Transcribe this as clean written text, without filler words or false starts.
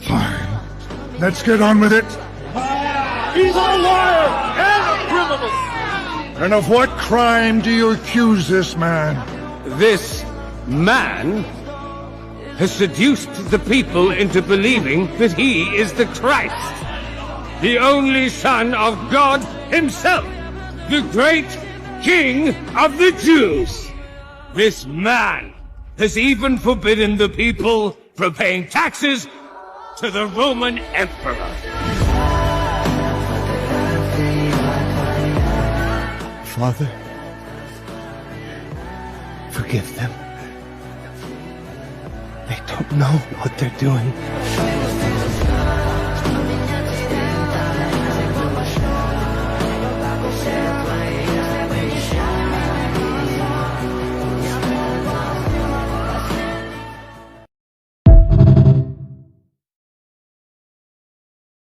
Fine. Let's get on with it. He's a liar and a criminal! And of what crime do you accuse this man? This man has seduced the people into believing that he is the Christ, the only Son of God himself, the great King of the Jews. This man has even forbidden the people from paying taxes to the Roman Emperor. Father, forgive them. They don't know what they're doing.